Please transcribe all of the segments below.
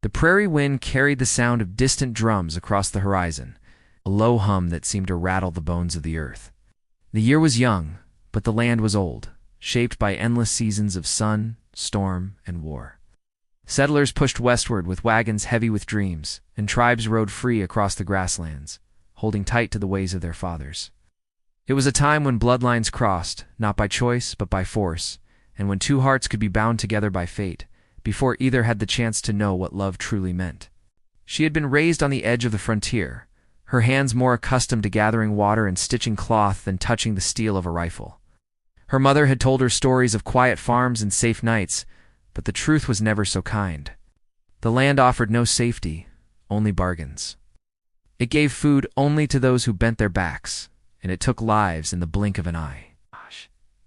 The prairie wind carried the sound of distant drums across the horizon, a low hum that seemed to rattle the bones of the earth. The year was young, but the land was old, shaped by endless seasons of sun, storm, and war. Settlers pushed westward with wagons heavy with dreams, and tribes rode free across the grasslands, holding tight to the ways of their fathers. It was a time when bloodlines crossed, not by choice but by force, and when two hearts could be bound together by fate, before either had the chance to know what love truly meant. She had been raised on the edge of the frontier, her hands more accustomed to gathering water and stitching cloth than touching the steel of a rifle. Her mother had told her stories of quiet farms and safe nights, but the truth was never so kind. The land offered no safety, only bargains. It gave food only to those who bent their backs, and it took lives in the blink of an eye.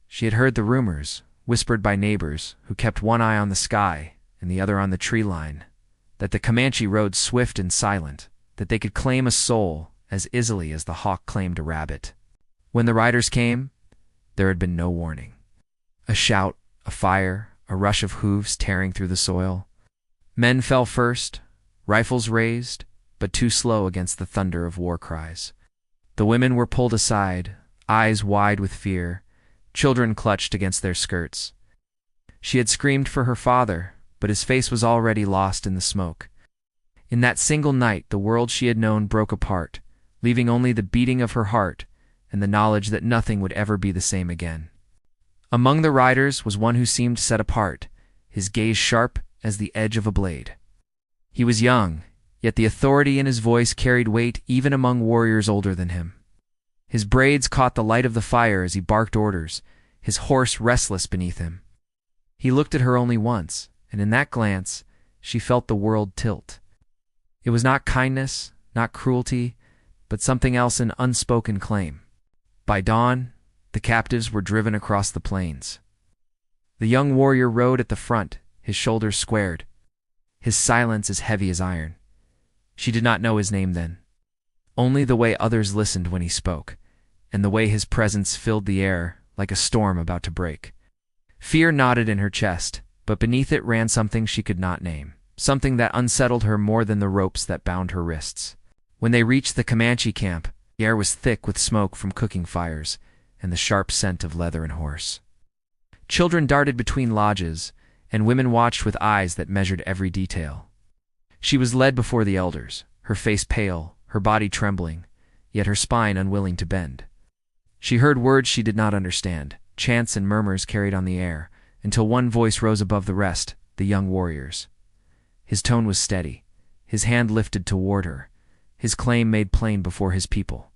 She had heard the rumors, whispered by neighbors who kept one eye on the sky and the other on the tree line, that the Comanche rode swift and silent, that they could claim a soul as easily as the hawk claimed a rabbit. When the riders came, there had been no warning. A shout, a fire, a rush of hooves tearing through the soil. Men fell first, rifles raised, but too slow against the thunder of war cries. The women were pulled aside, eyes wide with fear. Children clutched against their skirts. She had screamed for her father, but his face was already lost in the smoke. In that single night, the world she had known broke apart, leaving only the beating of her heart and the knowledge that nothing would ever be the same again. Among the riders was one who seemed set apart, his gaze sharp as the edge of a blade. He was young, yet the authority in his voice carried weight even among warriors older than him. His braids caught the light of the fire as he barked orders, his horse restless beneath him. He looked at her only once, and in that glance, she felt the world tilt. It was not kindness, not cruelty, but something else, an unspoken claim. By dawn, the captives were driven across the plains. The young warrior rode at the front, his shoulders squared, his silence as heavy as iron. She did not know his name then, only the way others listened when he spoke, and the way his presence filled the air like a storm about to break. Fear knotted in her chest, but beneath it ran something she could not name, something that unsettled her more than the ropes that bound her wrists. When they reached the Comanche camp, the air was thick with smoke from cooking fires and the sharp scent of leather and horse. Children darted between lodges, and women watched with eyes that measured every detail. She was led before the elders, her face pale, her body trembling, yet her spine unwilling to bend. She heard words she did not understand, chants and murmurs carried on the air, until one voice rose above the rest, the young warrior's. His tone was steady, his hand lifted toward her, his claim made plain before his people.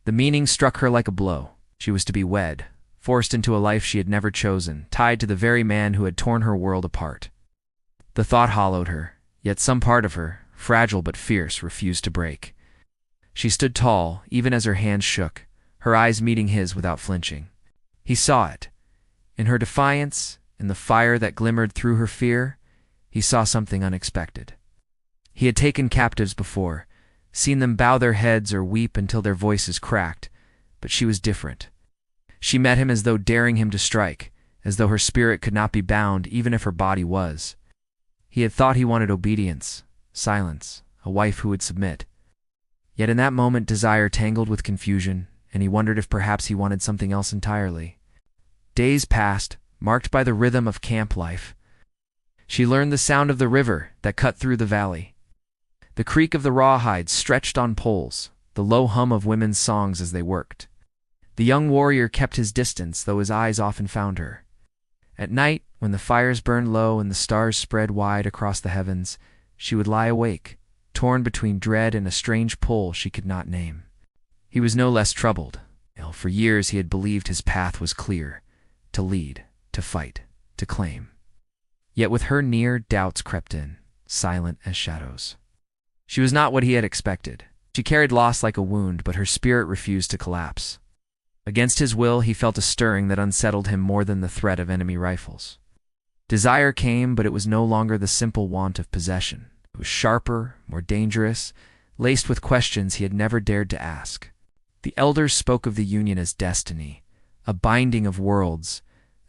The meaning struck her like a blow. She was to be wed, forced into a life she had never chosen, tied to the very man who had torn her world apart. The thought hollowed her, yet some part of her, fragile but fierce, refused to break. She stood tall, even as her hands shook, her eyes meeting his without flinching. He saw it. In her defiance, in the fire that glimmered through her fear, he saw something unexpected. He had taken captives before, seen them bow their heads or weep until their voices cracked, but she was different. She met him as though daring him to strike, as though her spirit could not be bound even if her body was. He had thought he wanted obedience, silence, a wife who would submit. Yet in that moment desire tangled with confusion, and he wondered if perhaps he wanted something else entirely. Days passed, marked by the rhythm of camp life. She learned the sound of the river that cut through the valley, the creak of the rawhides stretched on poles, the low hum of women's songs as they worked. The young warrior kept his distance, though his eyes often found her. At night, when the fires burned low and the stars spread wide across the heavens, she would lie awake, torn between dread and a strange pull she could not name. He was no less troubled. For years he had believed his path was clear, to lead, to fight, to claim. Yet with her near, doubts crept in, silent as shadows. She was not what he had expected. She carried loss like a wound, but her spirit refused to collapse. Against his will, he felt a stirring that unsettled him more than the threat of enemy rifles. Desire came, but it was no longer the simple want of possession. It was sharper, more dangerous, laced with questions he had never dared to ask. The elders spoke of the union as destiny, a binding of worlds,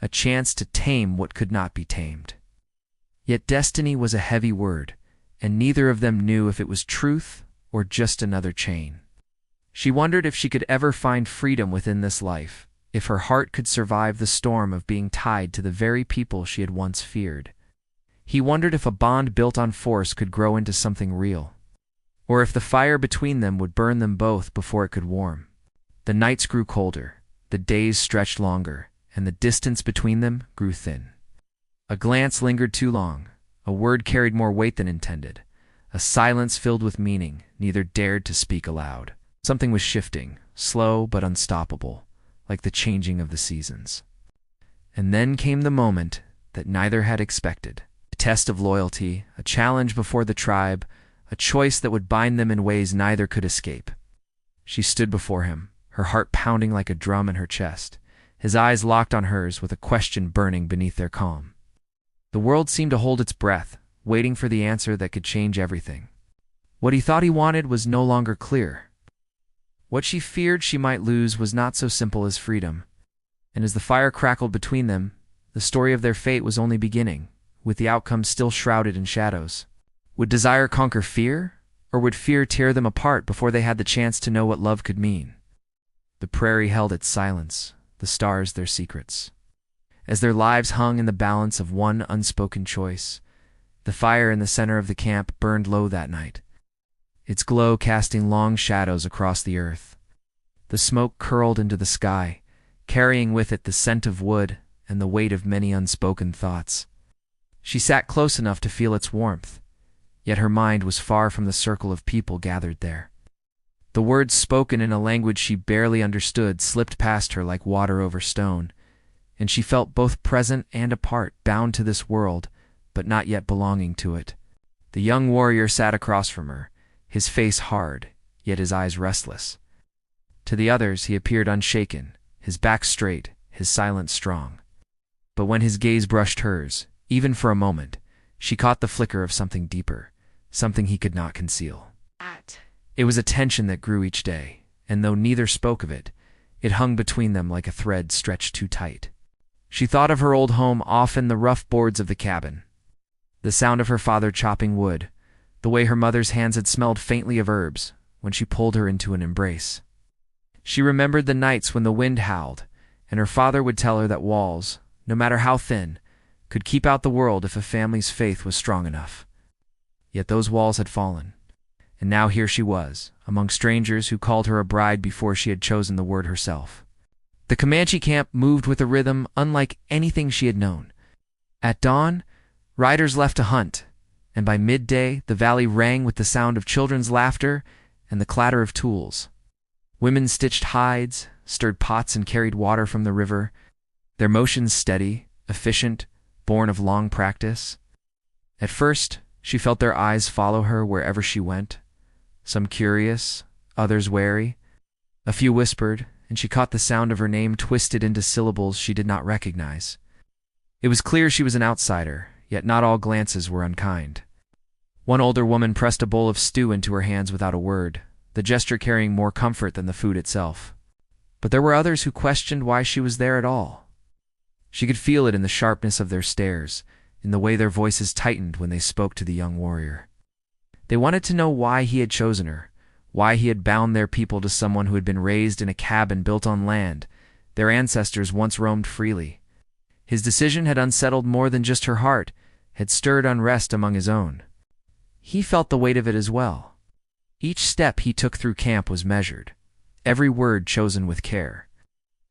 a chance to tame what could not be tamed. Yet destiny was a heavy word, and neither of them knew if it was truth or just another chain. She wondered if she could ever find freedom within this life, if her heart could survive the storm of being tied to the very people she had once feared. He wondered if a bond built on force could grow into something real, or if the fire between them would burn them both before it could warm. The nights grew colder, the days stretched longer, and the distance between them grew thin. A glance lingered too long, a word carried more weight than intended, a silence filled with meaning neither dared to speak aloud. Something was shifting, slow but unstoppable, like the changing of the seasons. And then came the moment that neither had expected. A test of loyalty, a challenge before the tribe, a choice that would bind them in ways neither could escape. She stood before him, her heart pounding like a drum in her chest, his eyes locked on hers with a question burning beneath their calm. The world seemed to hold its breath, waiting for the answer that could change everything. What he thought he wanted was no longer clear. What she feared she might lose was not so simple as freedom, and as the fire crackled between them, the story of their fate was only beginning, with the outcome still shrouded in shadows. Would desire conquer fear, or would fear tear them apart before they had the chance to know what love could mean? The prairie held its silence, the stars their secrets. As their lives hung in the balance of one unspoken choice, the fire in the center of the camp burned low that night, its glow casting long shadows across the earth. The smoke curled into the sky, carrying with it the scent of wood and the weight of many unspoken thoughts. She sat close enough to feel its warmth, yet her mind was far from the circle of people gathered there. The words spoken in a language she barely understood slipped past her like water over stone, and she felt both present and apart, bound to this world, but not yet belonging to it. The young warrior sat across from her, his face hard, yet his eyes restless. To the others he appeared unshaken, his back straight, his silence strong. But when his gaze brushed hers, even for a moment, she caught the flicker of something deeper, something he could not conceal. It was a tension that grew each day, and though neither spoke of it, it hung between them like a thread stretched too tight. She thought of her old home, often the rough boards of the cabin, the sound of her father chopping wood, the way her mother's hands had smelled faintly of herbs when she pulled her into an embrace. She remembered the nights when the wind howled, and her father would tell her that walls, no matter how thin, could keep out the world if a family's faith was strong enough. Yet those walls had fallen, and now here she was, among strangers who called her a bride before she had chosen the word herself. The Comanche camp moved with a rhythm unlike anything she had known. At dawn, riders left to hunt, and by midday the valley rang with the sound of children's laughter and the clatter of tools. Women stitched hides, stirred pots and carried water from the river, their motions steady, efficient, born of long practice. At first, she felt their eyes follow her wherever she went, some curious, others wary. A few whispered, and she caught the sound of her name twisted into syllables she did not recognize. It was clear she was an outsider, yet not all glances were unkind. One older woman pressed a bowl of stew into her hands without a word, the gesture carrying more comfort than the food itself. But there were others who questioned why she was there at all. She could feel it in the sharpness of their stares, in the way their voices tightened when they spoke to the young warrior. They wanted to know why he had chosen her, why he had bound their people to someone who had been raised in a cabin built on land their ancestors once roamed freely. His decision had unsettled more than just her heart, had stirred unrest among his own. He felt the weight of it as well. Each step he took through camp was measured, every word chosen with care.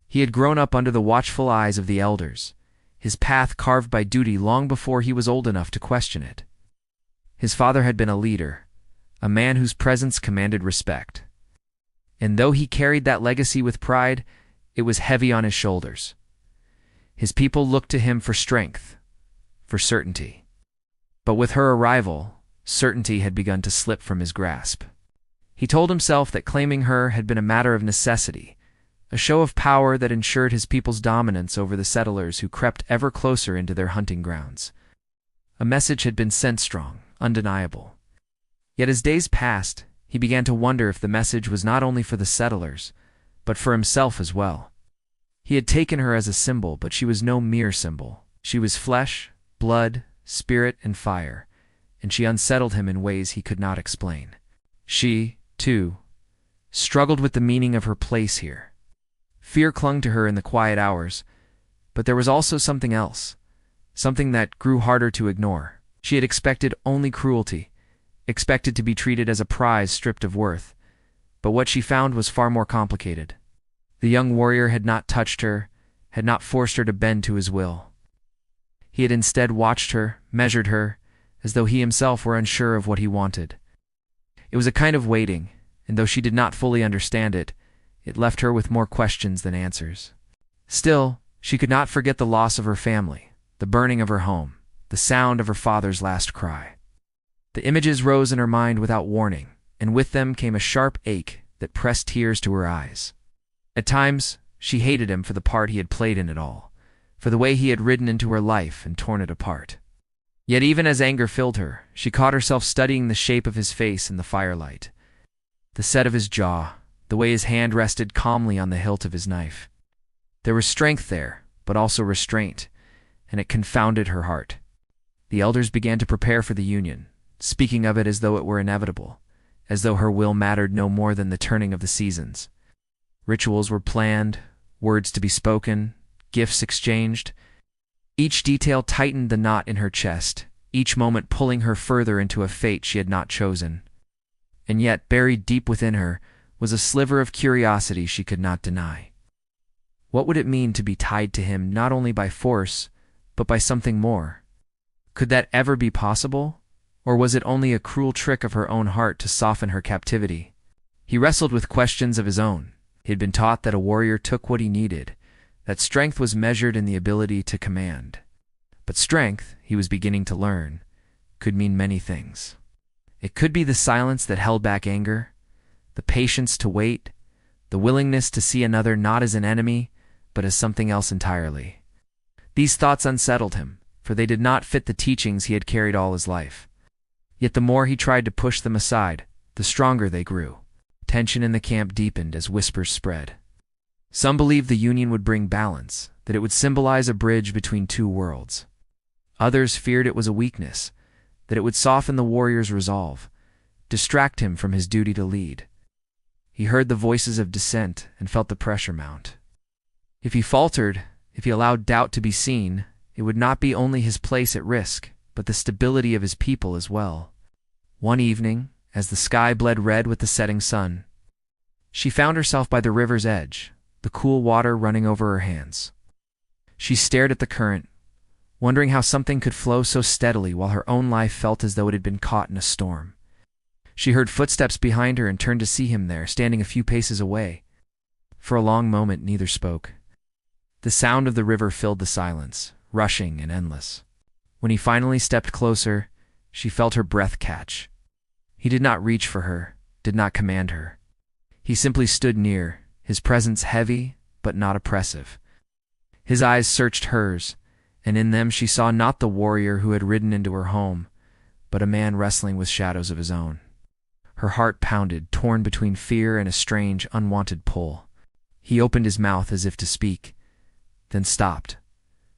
He had grown up under the watchful eyes of the elders, his path carved by duty long before he was old enough to question it. His father had been a leader, a man whose presence commanded respect. And though he carried that legacy with pride, it was heavy on his shoulders. His people looked to him for strength, for certainty. But with her arrival, certainty had begun to slip from his grasp. He told himself that claiming her had been a matter of necessity, a show of power that ensured his people's dominance over the settlers who crept ever closer into their hunting grounds. A message had been sent strong, undeniable. Yet as days passed, he began to wonder if the message was not only for the settlers, but for himself as well. He had taken her as a symbol, but she was no mere symbol. She was flesh, blood, spirit, and fire, and she unsettled him in ways he could not explain. She, too, struggled with the meaning of her place here. Fear clung to her in the quiet hours, but there was also something else, something that grew harder to ignore. She had expected only cruelty, expected to be treated as a prize stripped of worth, but what she found was far more complicated. The young warrior had not touched her, had not forced her to bend to his will. He had instead watched her, measured her, as though he himself were unsure of what he wanted. It was a kind of waiting, and though she did not fully understand it, it left her with more questions than answers. Still, she could not forget the loss of her family, the burning of her home, the sound of her father's last cry. The images rose in her mind without warning, and with them came a sharp ache that pressed tears to her eyes. At times, she hated him for the part he had played in it all, for the way he had ridden into her life and torn it apart. Yet even as anger filled her, she caught herself studying the shape of his face in the firelight, the set of his jaw, the way his hand rested calmly on the hilt of his knife. There was strength there, but also restraint, and it confounded her heart. The elders began to prepare for the union, speaking of it as though it were inevitable, as though her will mattered no more than the turning of the seasons. Rituals were planned, words to be spoken, gifts exchanged. Each detail tightened the knot in her chest, each moment pulling her further into a fate she had not chosen. And yet, buried deep within her, was a sliver of curiosity she could not deny. What would it mean to be tied to him not only by force, but by something more? Could that ever be possible? Or was it only a cruel trick of her own heart to soften her captivity? He wrestled with questions of his own. He had been taught that a warrior took what he needed, that strength was measured in the ability to command. But strength, he was beginning to learn, could mean many things. It could be the silence that held back anger, the patience to wait, the willingness to see another not as an enemy, but as something else entirely. These thoughts unsettled him, for they did not fit the teachings he had carried all his life. Yet the more he tried to push them aside, the stronger they grew. Tension in the camp deepened as whispers spread. Some believed the union would bring balance, that it would symbolize a bridge between two worlds. Others feared it was a weakness, that it would soften the warrior's resolve, distract him from his duty to lead. He heard the voices of dissent and felt the pressure mount. If he faltered, if he allowed doubt to be seen, it would not be only his place at risk, but the stability of his people as well. One evening, as the sky bled red with the setting sun, she found herself by the river's edge, the cool water running over her hands. She stared at the current, wondering how something could flow so steadily while her own life felt as though it had been caught in a storm. She heard footsteps behind her and turned to see him there, standing a few paces away. For a long moment neither spoke. The sound of the river filled the silence, rushing and endless. When he finally stepped closer, she felt her breath catch. He did not reach for her, did not command her. He simply stood near, his presence heavy but not oppressive. His eyes searched hers, and in them she saw not the warrior who had ridden into her home, but a man wrestling with shadows of his own. Her heart pounded, torn between fear and a strange, unwanted pull. He opened his mouth as if to speak, then stopped.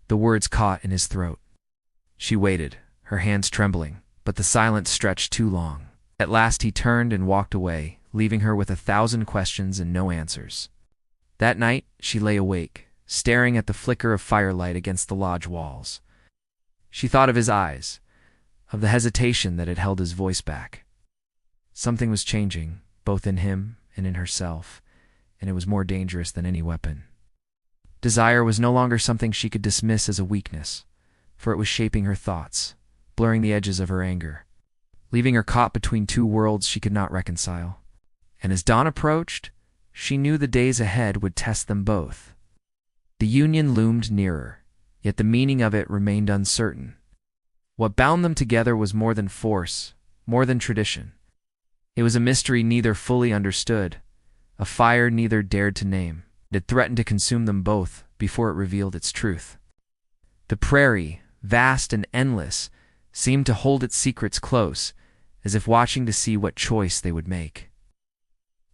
The words caught in his throat. She waited, her hands trembling, but the silence stretched too long. At last he turned and walked away, leaving her with 1,000 questions and no answers. That night she lay awake, staring at the flicker of firelight against the lodge walls. She thought of his eyes, of the hesitation that had held his voice back. Something was changing, both in him and in herself, and it was more dangerous than any weapon. Desire was no longer something she could dismiss as a weakness, for it was shaping her thoughts, blurring the edges of her anger, leaving her caught between two worlds she could not reconcile. And as dawn approached, she knew the days ahead would test them both. The union loomed nearer, yet the meaning of it remained uncertain. What bound them together was more than force, more than tradition. It was a mystery neither fully understood, a fire neither dared to name. It threatened to consume them both before it revealed its truth. The prairie, vast and endless, seemed to hold its secrets close, as if watching to see what choice they would make.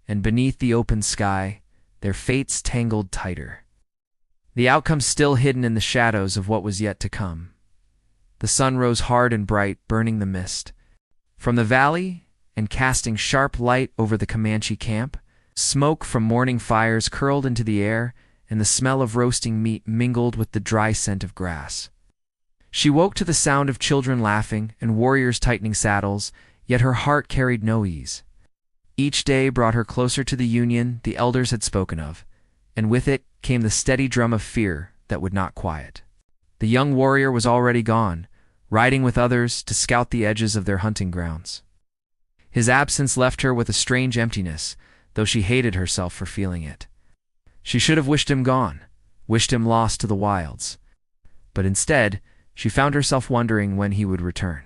And beneath the open sky, their fates tangled tighter. The outcome still hidden in the shadows of what was yet to come. The sun rose hard and bright, burning the mist, From the valley, and casting sharp light over the Comanche camp, smoke from morning fires curled into the air, and the smell of roasting meat mingled with the dry scent of grass. She woke to the sound of children laughing and warriors tightening saddles, yet her heart carried no ease. Each day brought her closer to the union the elders had spoken of, and with it came the steady drum of fear that would not quiet. The young warrior was already gone, riding with others to scout the edges of their hunting grounds. His absence left her with a strange emptiness, though she hated herself for feeling it. She should have wished him gone, wished him lost to the wilds. But instead, she found herself wondering when he would return.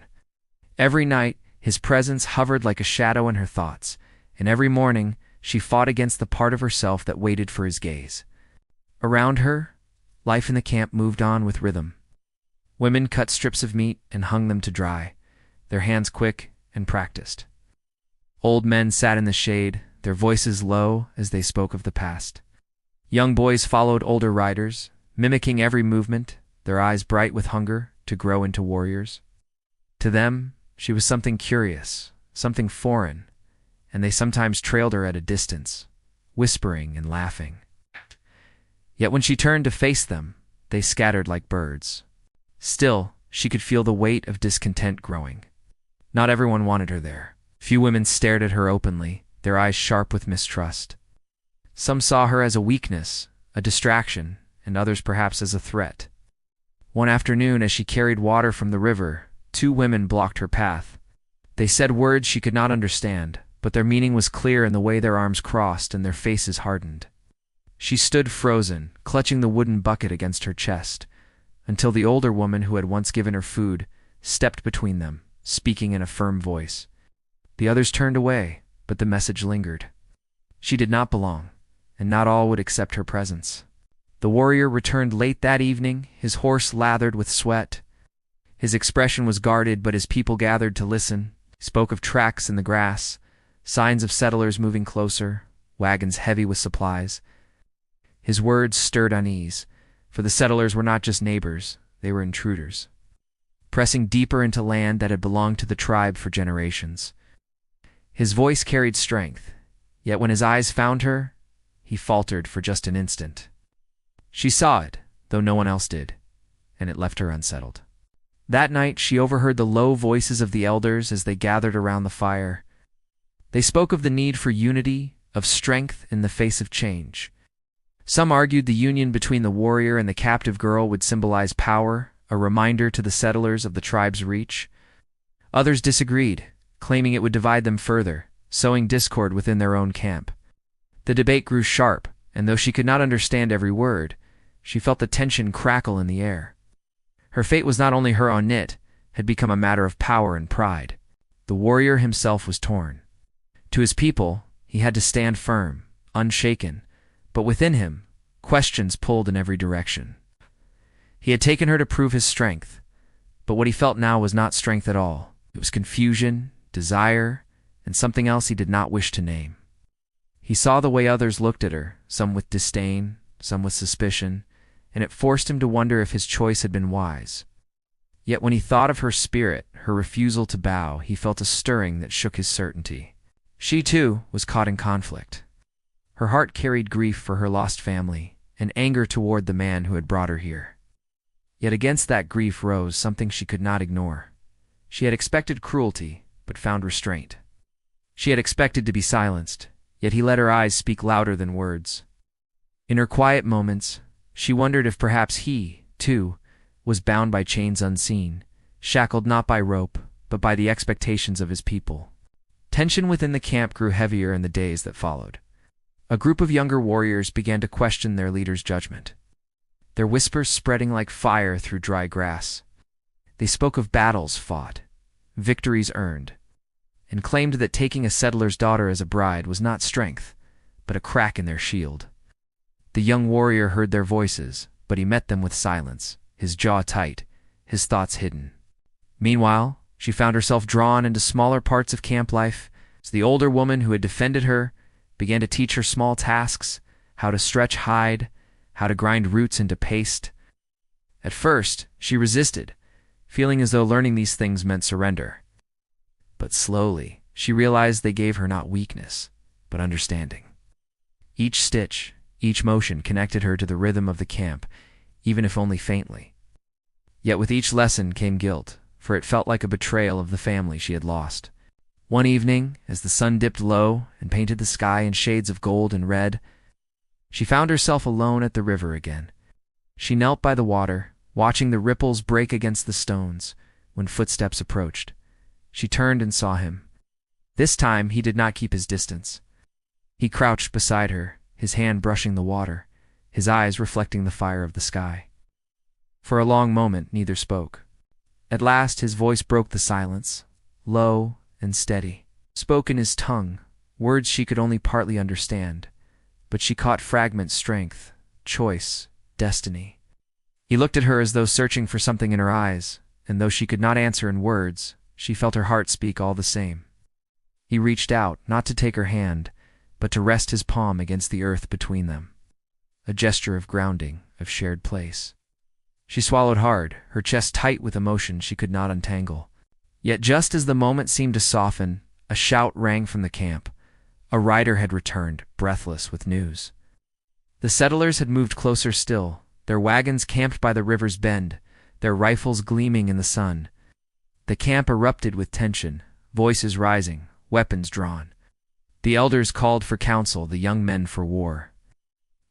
Every night, his presence hovered like a shadow in her thoughts, and every morning she fought against the part of herself that waited for his gaze. Around her, life in the camp moved on with rhythm. Women cut strips of meat and hung them to dry, their hands quick and practiced. Old men sat in the shade, their voices low as they spoke of the past. Young boys followed older riders, mimicking every movement, their eyes bright with hunger to grow into warriors. To them, she was something curious, something foreign, and they sometimes trailed her at a distance, whispering and laughing. Yet when she turned to face them, they scattered like birds. Still, she could feel the weight of discontent growing. Not everyone wanted her there. Few women stared at her openly, their eyes sharp with mistrust. Some saw her as a weakness, a distraction, and others perhaps as a threat. One afternoon, as she carried water from the river, 2 women blocked her path. They said words she could not understand, but their meaning was clear in the way their arms crossed and their faces hardened. She stood frozen, clutching the wooden bucket against her chest, until the older woman who had once given her food stepped between them, speaking in a firm voice. The others turned away, but the message lingered. She did not belong, and not all would accept her presence. The warrior returned late that evening, his horse lathered with sweat. His expression was guarded, but his people gathered to listen. He spoke of tracks in the grass, signs of settlers moving closer, wagons heavy with supplies. His words stirred unease, for the settlers were not just neighbors, they were intruders, pressing deeper into land that had belonged to the tribe for generations. His voice carried strength, yet when his eyes found her, he faltered for just an instant. She saw it, though no one else did, and it left her unsettled. That night she overheard the low voices of the elders as they gathered around the fire. They spoke of the need for unity, of strength in the face of change. Some argued the union between the warrior and the captive girl would symbolize power, a reminder to the settlers of the tribe's reach. Others disagreed, claiming it would divide them further, sowing discord within their own camp. The debate grew sharp, and though she could not understand every word, she felt the tension crackle in the air. Her fate was not only her own, it had become a matter of power and pride. The warrior himself was torn. To his people, he had to stand firm, unshaken, but within him, questions pulled in every direction. He had taken her to prove his strength, but what he felt now was not strength at all. It was confusion, desire, and something else he did not wish to name. He saw the way others looked at her, some with disdain, some with suspicion, and it forced him to wonder if his choice had been wise. Yet when he thought of her spirit, her refusal to bow, he felt a stirring that shook his certainty. She, too, was caught in conflict. Her heart carried grief for her lost family, and anger toward the man who had brought her here. Yet against that grief rose something she could not ignore. She had expected cruelty, but found restraint. She had expected to be silenced, yet he let her eyes speak louder than words. In her quiet moments, she wondered if perhaps he, too, was bound by chains unseen, shackled not by rope, but by the expectations of his people. Tension within the camp grew heavier in the days that followed. A group of younger warriors began to question their leader's judgment, their whispers spreading like fire through dry grass. They spoke of battles fought, victories earned, and claimed that taking a settler's daughter as a bride was not strength, but a crack in their shield. The young warrior heard their voices, but he met them with silence, his jaw tight, his thoughts hidden. Meanwhile, she found herself drawn into smaller parts of camp life, as the older woman who had defended her began to teach her small tasks, how to stretch hide, how to grind roots into paste. At first, she resisted, feeling as though learning these things meant surrender. But slowly, she realized they gave her not weakness, but understanding. Each stitch, each motion connected her to the rhythm of the camp, even if only faintly. Yet with each lesson came guilt, for it felt like a betrayal of the family she had lost. One evening, as the sun dipped low and painted the sky in shades of gold and red, she found herself alone at the river again. She knelt by the water, watching the ripples break against the stones, when footsteps approached. She turned and saw him. This time he did not keep his distance. He crouched beside her, his hand brushing the water, his eyes reflecting the fire of the sky. For a long moment neither spoke. At last his voice broke the silence, low and steady. Spoke in his tongue, words she could only partly understand, but she caught fragments: strength, choice, destiny. He looked at her as though searching for something in her eyes, and though she could not answer in words, she felt her heart speak all the same. He reached out, not to take her hand, but to rest his palm against the earth between them. A gesture of grounding, of shared place. She swallowed hard, her chest tight with emotion she could not untangle. Yet just as the moment seemed to soften, a shout rang from the camp. A rider had returned, breathless with news. The settlers had moved closer still, their wagons camped by the river's bend, their rifles gleaming in the sun. The camp erupted with tension, voices rising, weapons drawn. The elders called for counsel, the young men for war.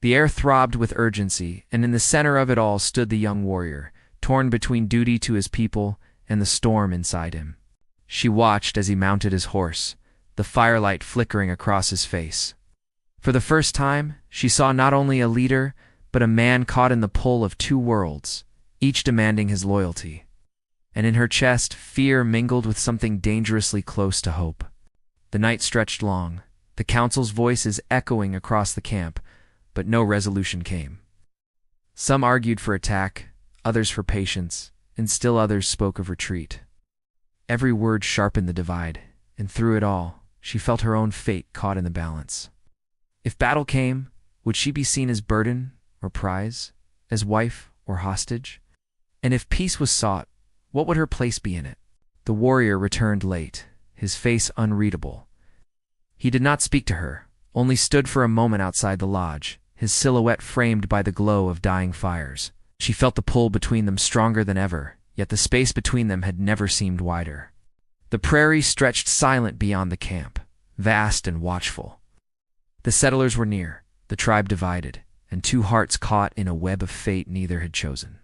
The air throbbed with urgency, and in the center of it all stood the young warrior, torn between duty to his people and the storm inside him. She watched as he mounted his horse, the firelight flickering across his face. For the first time, she saw not only a leader, but a man caught in the pull of two worlds, each demanding his loyalty. And in her chest, fear mingled with something dangerously close to hope. The night stretched long, the council's voices echoing across the camp, but no resolution came. Some argued for attack, others for patience, and still others spoke of retreat. Every word sharpened the divide, and through it all, she felt her own fate caught in the balance. If battle came, would she be seen as burden or prize, as wife or hostage? And if peace was sought, what would her place be in it? The warrior returned late, his face unreadable. He did not speak to her, only stood for a moment outside the lodge, his silhouette framed by the glow of dying fires. She felt the pull between them stronger than ever, yet the space between them had never seemed wider. The prairie stretched silent beyond the camp, vast and watchful. The settlers were near, the tribe divided, and two hearts caught in a web of fate neither had chosen.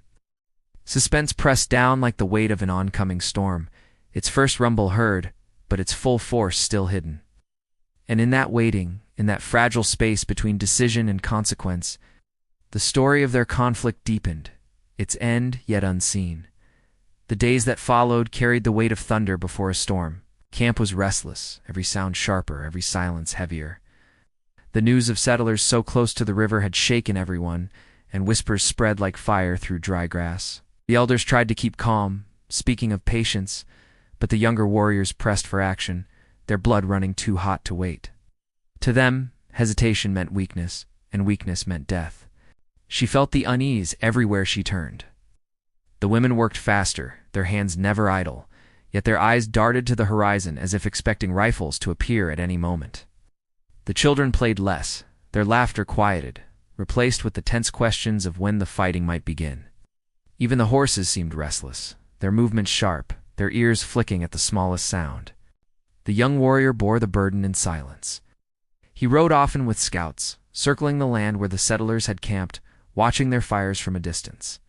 Suspense pressed down like the weight of an oncoming storm, its first rumble heard, but its full force still hidden. And in that waiting, in that fragile space between decision and consequence, the story of their conflict deepened, its end yet unseen. The days that followed carried the weight of thunder before a storm. Camp was restless, every sound sharper, every silence heavier. The news of settlers so close to the river had shaken everyone, and whispers spread like fire through dry grass. The elders tried to keep calm, speaking of patience, but the younger warriors pressed for action, their blood running too hot to wait. To them, hesitation meant weakness, and weakness meant death. She felt the unease everywhere she turned. The women worked faster, their hands never idle, yet their eyes darted to the horizon as if expecting rifles to appear at any moment. The children played less, their laughter quieted, replaced with the tense questions of when the fighting might begin. Even the horses seemed restless, their movements sharp, their ears flicking at the smallest sound. The young warrior bore the burden in silence. He rode often with scouts, circling the land where the settlers had camped, watching their fires from a distance.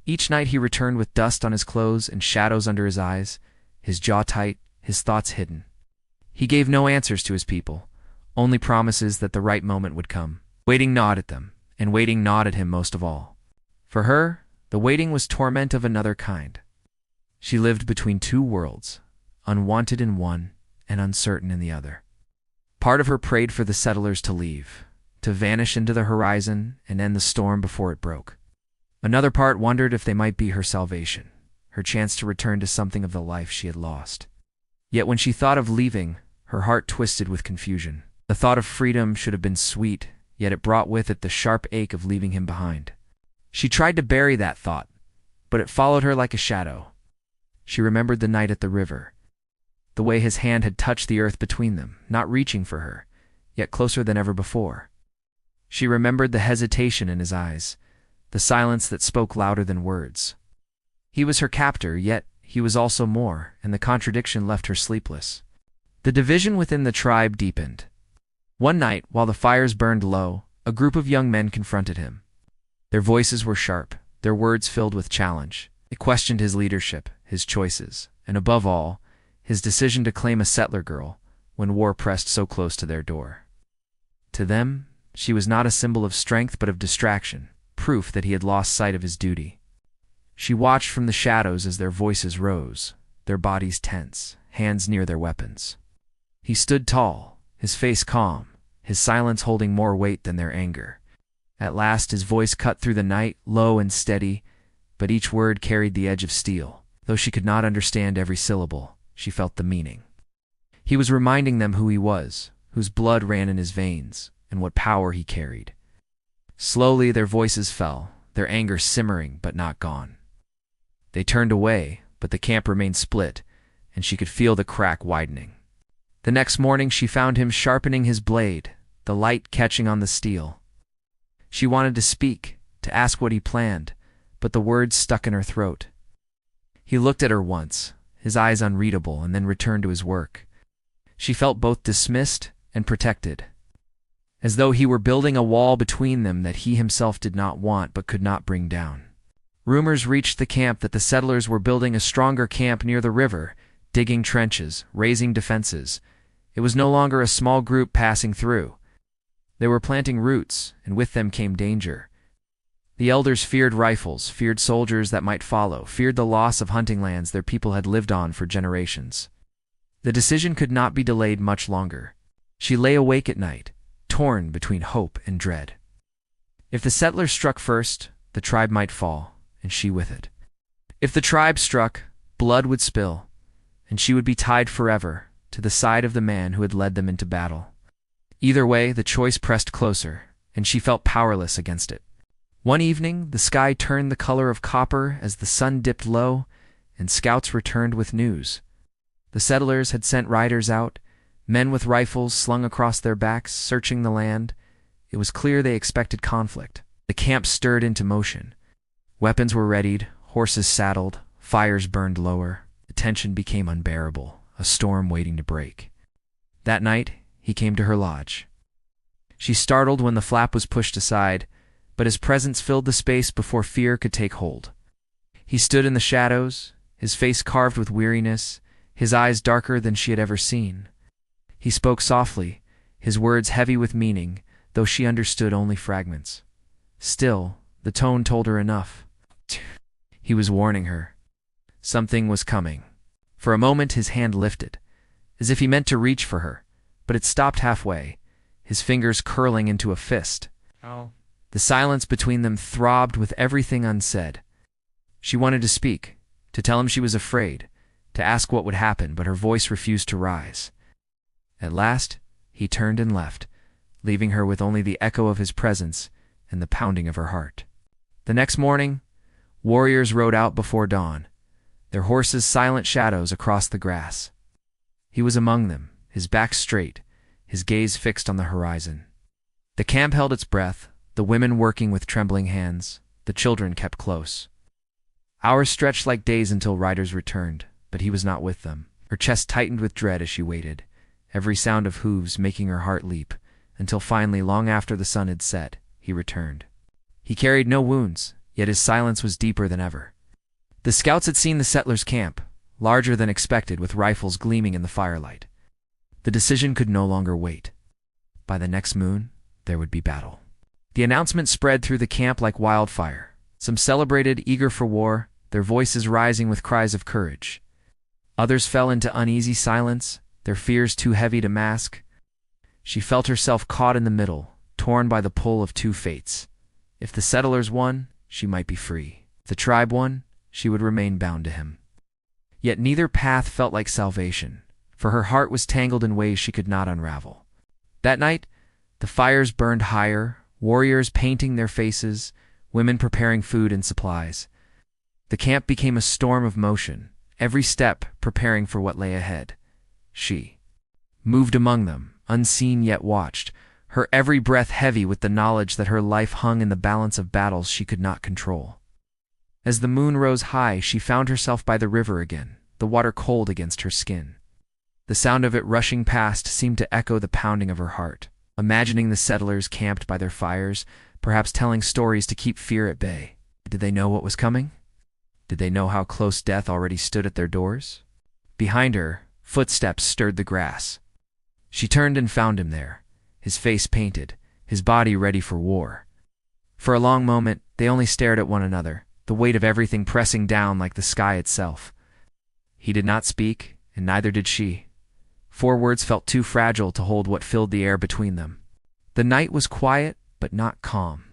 Each night he returned with dust on his clothes and shadows under his eyes, his jaw tight, his thoughts hidden. He gave no answers to his people, only promises that the right moment would come. Waiting gnawed at them, and waiting gnawed at him most of all. For her, the waiting was torment of another kind. She lived between two worlds, unwanted in one and uncertain in the other. Part of her prayed for the settlers to leave, to vanish into the horizon and end the storm before it broke. Another part wondered if they might be her salvation, her chance to return to something of the life she had lost. Yet when she thought of leaving, her heart twisted with confusion. The thought of freedom should have been sweet, yet it brought with it the sharp ache of leaving him behind. She tried to bury that thought, but it followed her like a shadow. She remembered the night at the river. the way his hand had touched the earth between them, not reaching for her, yet closer than ever before. She remembered the hesitation in his eyes, the silence that spoke louder than words. He was her captor, yet he was also more, and the contradiction left her sleepless. The division within the tribe deepened. One night, while the fires burned low, a group of young men confronted him. Their voices were sharp, their words filled with challenge. They questioned his leadership, his choices, and above all, his decision to claim a settler girl when war pressed so close to their door. To them, she was not a symbol of strength but of distraction, proof that he had lost sight of his duty. She watched from the shadows as their voices rose, their bodies tense, hands near their weapons. He stood tall, his face calm, his silence holding more weight than their anger. At last his voice cut through the night, low and steady, but each word carried the edge of steel. Though she could not understand every syllable, she felt the meaning. He was reminding them who he was, whose blood ran in his veins, and what power he carried. Slowly their voices fell, their anger simmering but not gone. They turned away, but the camp remained split, and she could feel the crack widening. The next morning she found him sharpening his blade, the light catching on the steel. She wanted to speak, to ask what he planned, but the words stuck in her throat. He looked at her once, his eyes unreadable, and then returned to his work. She felt both dismissed and protected, as though he were building a wall between them that he himself did not want but could not bring down. Rumors reached the camp that the settlers were building a stronger camp near the river, digging trenches, raising defenses. It was no longer a small group passing through. They were planting roots, and with them came danger. The elders feared rifles, feared soldiers that might follow, feared the loss of hunting lands their people had lived on for generations. The decision could not be delayed much longer. She lay awake at night, torn between hope and dread. If the settlers struck first, the tribe might fall, and she with it. If the tribe struck, blood would spill, and she would be tied forever to the side of the man who had led them into battle. Either way, the choice pressed closer, and she felt powerless against it. One evening, the sky turned the color of copper as the sun dipped low, and scouts returned with news. The settlers had sent riders out, men with rifles slung across their backs, searching the land. It was clear they expected conflict. The camp stirred into motion. Weapons were readied, horses saddled, fires burned lower. The tension became unbearable, a storm waiting to break. That night, he came to her lodge. She startled when the flap was pushed aside, but his presence filled the space before fear could take hold. He stood in the shadows, his face carved with weariness, his eyes darker than she had ever seen. He spoke softly, his words heavy with meaning, though she understood only fragments. Still, the tone told her enough. He was warning her. Something was coming. For a moment his hand lifted, as if he meant to reach for her, but it stopped halfway, his fingers curling into a fist. Oh. The silence between them throbbed with everything unsaid. She wanted to speak, to tell him she was afraid, to ask what would happen, but her voice refused to rise. At last, he turned and left, leaving her with only the echo of his presence and the pounding of her heart. The next morning, warriors rode out before dawn, their horses silent shadows across the grass. He was among them, his back straight, his gaze fixed on the horizon. The camp held its breath, the women working with trembling hands, the children kept close. Hours stretched like days until riders returned, but he was not with them. Her chest tightened with dread as she waited, every sound of hooves making her heart leap, until finally, long after the sun had set, he returned. He carried no wounds, yet his silence was deeper than ever. The scouts had seen the settlers' camp, larger than expected, with rifles gleaming in the firelight. The decision could no longer wait. By the next moon, there would be battle. The announcement spread through the camp like wildfire. Some celebrated, eager for war, their voices rising with cries of courage. Others fell into uneasy silence, their fears too heavy to mask. She felt herself caught in the middle, torn by the pull of two fates. If the settlers won, she might be free. If the tribe won, she would remain bound to him. Yet neither path felt like salvation, for her heart was tangled in ways she could not unravel. That night, the fires burned higher, warriors painting their faces, women preparing food and supplies. The camp became a storm of motion, every step preparing for what lay ahead. she moved among them, unseen yet watched, her every breath heavy with the knowledge that her life hung in the balance of battles she could not control. As the moon rose high, she found herself by the river again, the water cold against her skin. The sound of it rushing past seemed to echo the pounding of her heart, imagining the settlers camped by their fires, perhaps telling stories to keep fear at bay. Did they know what was coming? Did they know how close death already stood at their doors? Behind her, footsteps stirred the grass. She turned and found him there, his face painted, his body ready for war. For a long moment, they only stared at one another, the weight of everything pressing down like the sky itself. He did not speak, and neither did she. 4 words felt too fragile to hold what filled the air between them. The night was quiet, but not calm.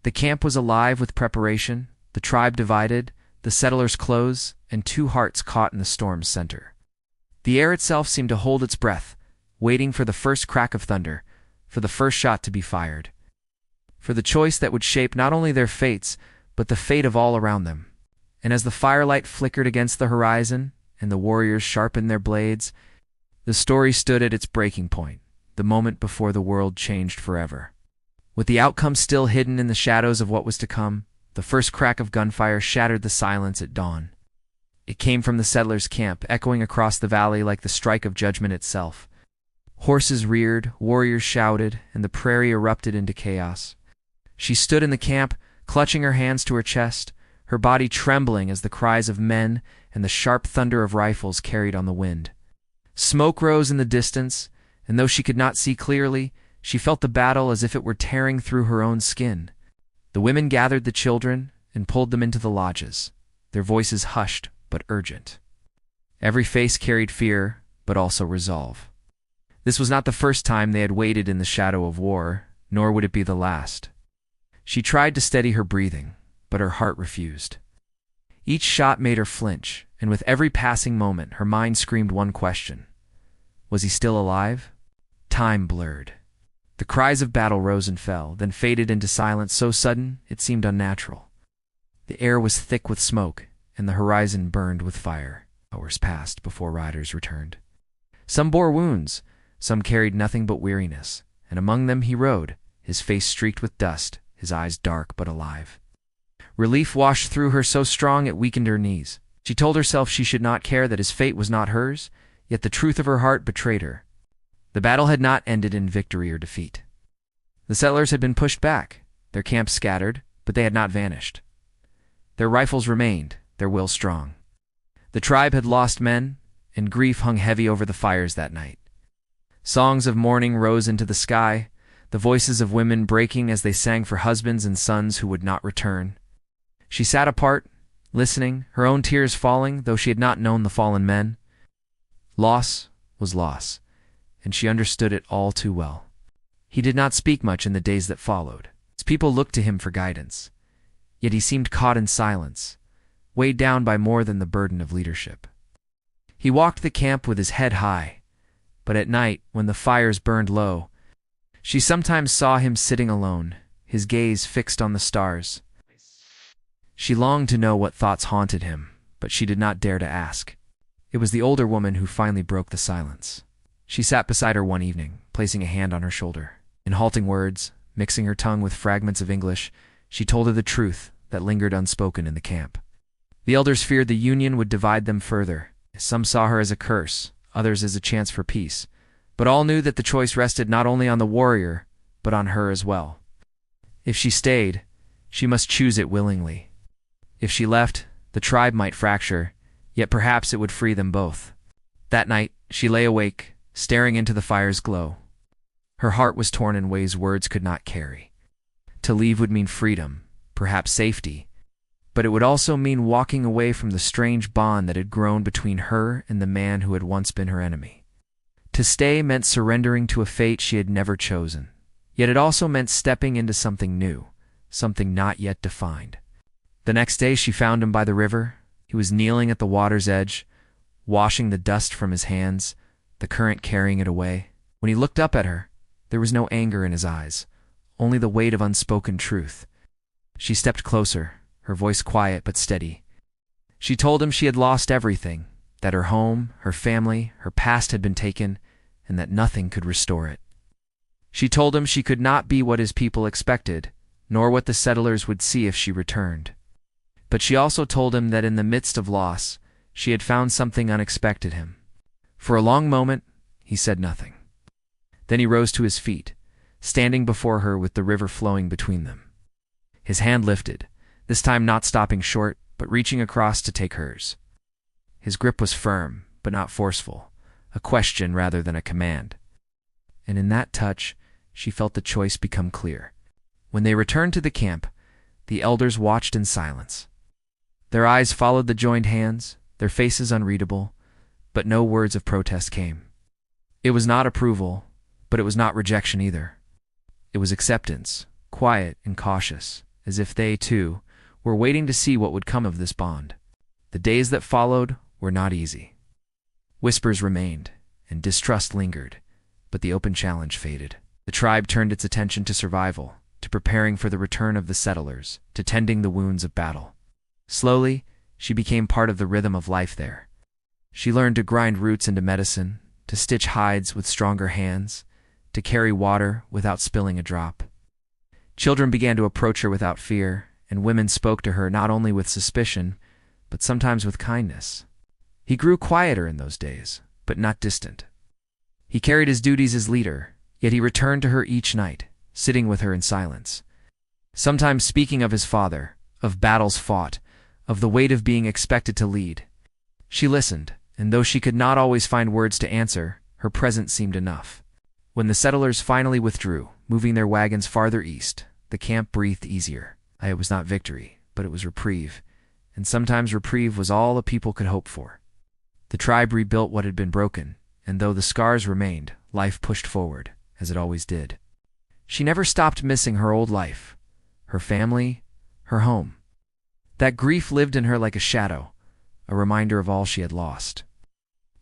The camp was alive with preparation, the tribe divided, the settlers close, and 2 hearts caught in the storm's center. The air itself seemed to hold its breath, waiting for the first crack of thunder, for the first shot to be fired, for the choice that would shape not only their fates, but the fate of all around them. And as the firelight flickered against the horizon, and the warriors sharpened their blades, the story stood at its breaking point, the moment before the world changed forever. With the outcome still hidden in the shadows of what was to come, the first crack of gunfire shattered the silence at dawn. It came from the settlers' camp, echoing across the valley like the strike of judgment itself. Horses reared, warriors shouted, and the prairie erupted into chaos. She stood in the camp, clutching her hands to her chest, her body trembling as the cries of men and the sharp thunder of rifles carried on the wind. Smoke rose in the distance, and though she could not see clearly, she felt the battle as if it were tearing through her own skin. The women gathered the children and pulled them into the lodges, their voices hushed but urgent. Every face carried fear, but also resolve. This was not the first time they had waited in the shadow of war, nor would it be the last. She tried to steady her breathing, but her heart refused. Each shot made her flinch, and with every passing moment her mind screamed one question. Was he still alive? Time blurred. The cries of battle rose and fell, then faded into silence so sudden it seemed unnatural. The air was thick with smoke, and the horizon burned with fire. Hours passed before riders returned. Some bore wounds, some carried nothing but weariness, and among them he rode, his face streaked with dust, his eyes dark but alive. Relief washed through her so strong it weakened her knees. She told herself she should not care that his fate was not hers, yet the truth of her heart betrayed her. The battle had not ended in victory or defeat. The settlers had been pushed back, their camps scattered, but they had not vanished. Their rifles remained, their will strong. The tribe had lost men, and grief hung heavy over the fires that night. Songs of mourning rose into the sky, the voices of women breaking as they sang for husbands and sons who would not return. She sat apart, listening, her own tears falling, though she had not known the fallen men. Loss was loss, and she understood it all too well. He did not speak much in the days that followed. His people looked to him for guidance, yet he seemed caught in silence, weighed down by more than the burden of leadership. He walked the camp with his head high, but at night, when the fires burned low, she sometimes saw him sitting alone, his gaze fixed on the stars. She longed to know what thoughts haunted him, but she did not dare to ask. It was the older woman who finally broke the silence. She sat beside her one evening, placing a hand on her shoulder. In halting words, mixing her tongue with fragments of English, she told her the truth that lingered unspoken in the camp. The elders feared the union would divide them further. Some saw her as a curse, others as a chance for peace. But all knew that the choice rested not only on the warrior, but on her as well. If she stayed, she must choose it willingly. If she left, the tribe might fracture, yet perhaps it would free them both. That night, she lay awake, staring into the fire's glow. Her heart was torn in ways words could not carry. To leave would mean freedom, perhaps safety, but it would also mean walking away from the strange bond that had grown between her and the man who had once been her enemy. To stay meant surrendering to a fate she had never chosen, yet it also meant stepping into something new, something not yet defined. The next day she found him by the river. He was kneeling at the water's edge, washing the dust from his hands, the current carrying it away. When he looked up at her, there was no anger in his eyes, only the weight of unspoken truth. She stepped closer, her voice quiet but steady. She told him she had lost everything, that her home, her family, her past had been taken, and that nothing could restore it. She told him she could not be what his people expected, nor what the settlers would see if she returned. But she also told him that in the midst of loss, she had found something unexpected him. For a long moment, he said nothing. Then he rose to his feet, standing before her with the river flowing between them. His hand lifted, this time not stopping short, but reaching across to take hers. His grip was firm, but not forceful, a question rather than a command. And in that touch, she felt the choice become clear. When they returned to the camp, the elders watched in silence. Their eyes followed the joined hands, their faces unreadable, but no words of protest came. It was not approval, but it was not rejection either. It was acceptance, quiet and cautious, as if they, too, were waiting to see what would come of this bond. The days that followed were not easy. Whispers remained, and distrust lingered, but the open challenge faded. The tribe turned its attention to survival, to preparing for the return of the settlers, to tending the wounds of battle. Slowly, she became part of the rhythm of life there. She learned to grind roots into medicine, to stitch hides with stronger hands, to carry water without spilling a drop. Children began to approach her without fear, and women spoke to her not only with suspicion, but sometimes with kindness. He grew quieter in those days, but not distant. He carried his duties as leader, yet he returned to her each night, sitting with her in silence. Sometimes speaking of his father, of battles fought, of the weight of being expected to lead. She listened, and though she could not always find words to answer, her presence seemed enough. When the settlers finally withdrew, moving their wagons farther east, the camp breathed easier. It was not victory, but it was reprieve, and sometimes reprieve was all a people could hope for. The tribe rebuilt what had been broken, and though the scars remained, life pushed forward, as it always did. She never stopped missing her old life, her family, her home. That grief lived in her like a shadow, a reminder of all she had lost.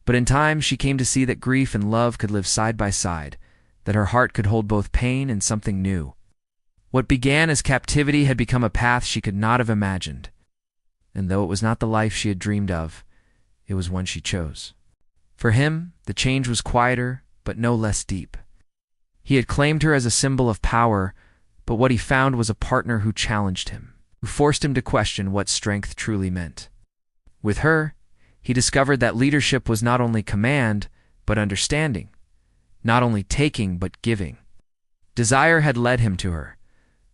But in time she came to see that grief and love could live side by side, that her heart could hold both pain and something new. What began as captivity had become a path she could not have imagined, and though it was not the life she had dreamed of, it was one she chose. For him, the change was quieter, but no less deep. He had claimed her as a symbol of power, but what he found was a partner who challenged him, who forced him to question what strength truly meant. With her, he discovered that leadership was not only command, but understanding, not only taking, but giving. Desire had led him to her,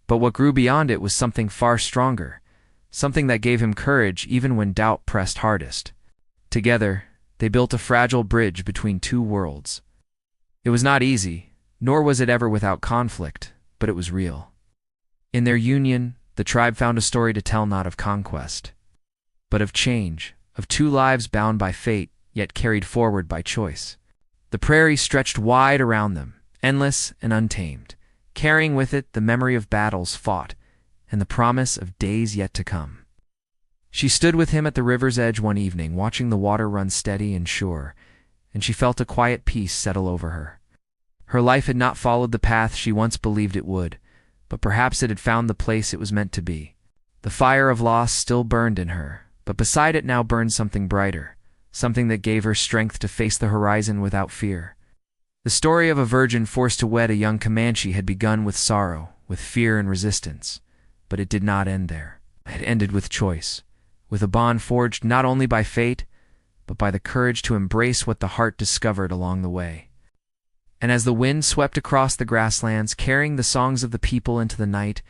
but what grew beyond it was something far stronger, something that gave him courage even when doubt pressed hardest. Together, they built a fragile bridge between two worlds. It was not easy, nor was it ever without conflict, but it was real. In their union, the tribe found a story to tell not of conquest, but of change, of two lives bound by fate, yet carried forward by choice. The prairie stretched wide around them, endless and untamed, carrying with it the memory of battles fought and the promise of days yet to come. She stood with him at the river's edge one evening, watching the water run steady and sure, and she felt a quiet peace settle over her. Her life had not followed the path she once believed it would, but perhaps it had found the place it was meant to be. The fire of loss still burned in her, but beside it now burned something brighter, something that gave her strength to face the horizon without fear. The story of a virgin forced to wed a young Comanche had begun with sorrow, with fear and resistance, but it did not end there. It ended with choice, with a bond forged not only by fate, but by the courage to embrace what the heart discovered along the way. And as the wind swept across the grasslands, carrying the songs of the people into the night,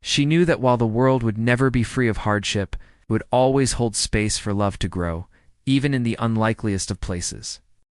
she knew that while the world would never be free of hardship, it would always hold space for love to grow, even in the unlikeliest of places.